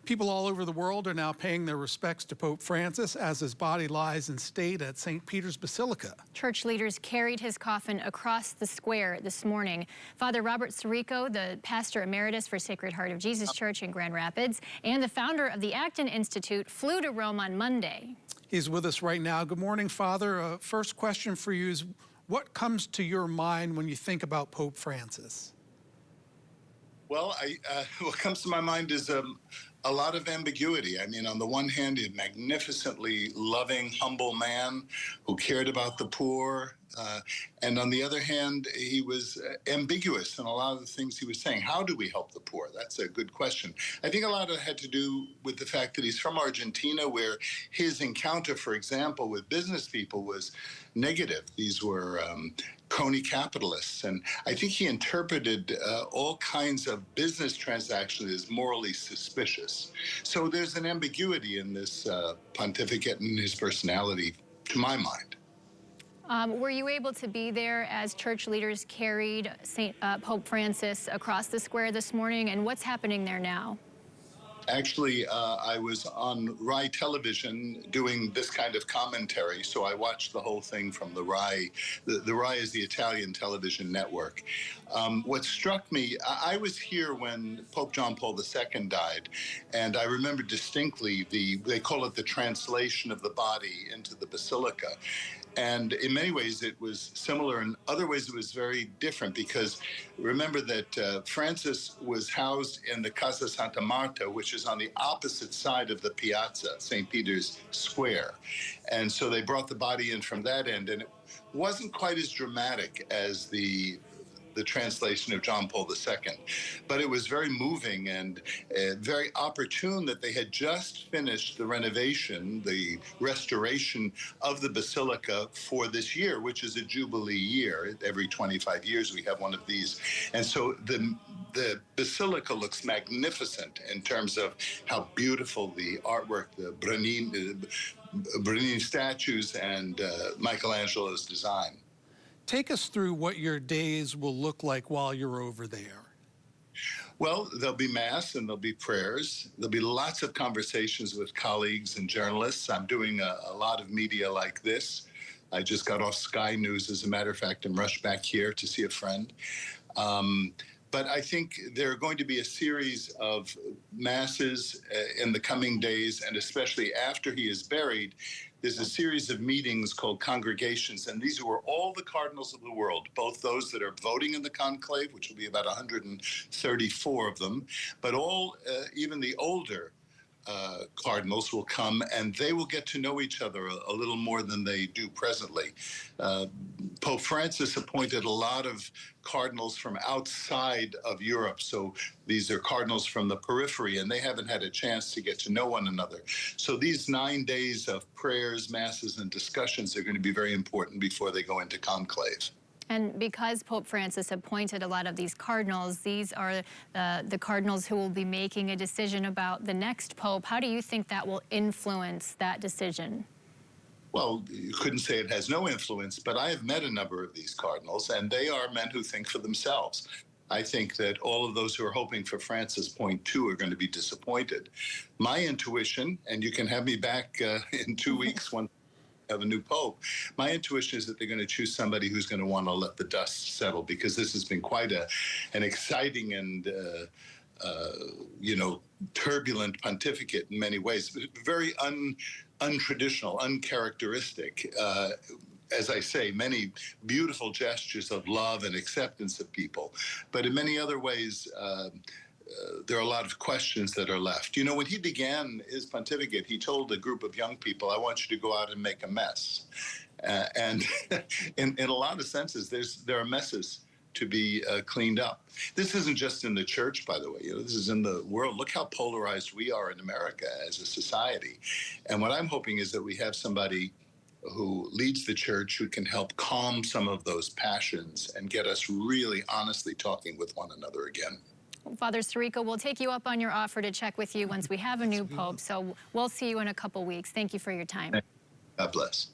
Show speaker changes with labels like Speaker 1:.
Speaker 1: People all over the world are now paying their respects to Pope Francis as his body lies in state at St. Peter's Basilica.
Speaker 2: Church leaders carried his coffin across the square this morning. Father Robert Sirico, the pastor emeritus for Sacred Heart of Jesus Church in Grand Rapids, and the founder of the Acton Institute, flew to Rome on Monday.
Speaker 1: He's with us right now. Good morning, Father. First question for you is, what comes to your mind when you think about Pope Francis?
Speaker 3: Well, what comes to my mind is a lot of ambiguity. I mean, on the one hand, a magnificently loving, humble man who cared about the poor. And on the other hand, he was ambiguous in a lot of the things he was saying. How do we help the poor? That's a good question. I think a lot of it had to do with the fact that he's from Argentina, where his encounter, for example, with business people was negative. These were crony capitalists. And I think he interpreted all kinds of business transactions as morally suspicious. So there's an ambiguity in this pontificate and his personality, to my mind.
Speaker 2: Were you able to be there as church leaders carried Pope Francis across the square this morning? And what's happening there now?
Speaker 3: Actually, I was on RAI television doing this kind of commentary, so I watched the whole thing from the RAI. The RAI is the Italian television network. What struck me, I was here when Pope John Paul II died, and I remember distinctly they call it the translation of the body into the basilica. And in many ways, it was similar. In other ways, it was very different, because remember that Francis was housed in the Casa Santa Marta, which is on the opposite side of the piazza, St. Peter's Square. And so they brought the body in from that end. And it wasn't quite as dramatic as the translation of John Paul II. But it was very moving and very opportune that they had just finished the renovation, the restoration of the Basilica for this year, which is a Jubilee year. Every 25 years we have one of these. And so the Basilica looks magnificent in terms of how beautiful the artwork, the Bernini statues, and Michelangelo's design.
Speaker 1: Take us through what your days will look like while you're over there.
Speaker 3: Well, there'll be Mass and there'll be prayers. There'll be lots of conversations with colleagues and journalists. I'm doing a lot of media like this. I just got off Sky News, as a matter of fact, and rushed back here to see a friend. But I think there are going to be a series of masses in the coming days, and especially after he is buried, there's a series of meetings called congregations, and these were all the cardinals of the world, both those that are voting in the conclave, which will be about 134 of them, but all, even the older cardinals will come, and they will get to know each other a little more than they do presently. Pope Francis appointed a lot of cardinals from outside of Europe, so these are cardinals from the periphery, and they haven't had a chance to get to know one another. So these 9 days of prayers, masses, and discussions are going to be very important before they go into conclave.
Speaker 2: And because Pope Francis appointed a lot of these cardinals, these are the cardinals who will be making a decision about the next pope. How do you think that will influence that decision?
Speaker 3: Well, you couldn't say it has no influence, but I have met a number of these cardinals, and they are men who think for themselves. I think that all of those who are hoping for Francis Point 2 are going to be disappointed. My intuition, and you can have me back in 2 weeks when of a new pope, my intuition is that they're going to choose somebody who's going to want to let the dust settle, because this has been quite an exciting and turbulent pontificate in many ways, very untraditional, uncharacteristic. As I say, many beautiful gestures of love and acceptance of people, but in many other ways, there are a lot of questions that are left. You know, when he began his pontificate, he told a group of young people, I want you to go out and make a mess. And in a lot of senses, there are messes to be cleaned up. This isn't just in the church, by the way. You know, this is in the world. Look how polarized we are in America as a society. And what I'm hoping is that we have somebody who leads the church who can help calm some of those passions and get us really honestly talking with one another again.
Speaker 2: Father Sirico, we'll take you up on your offer to check with you once we have a new pope, so we'll see you in a couple weeks. Thank you for your time.
Speaker 3: God bless.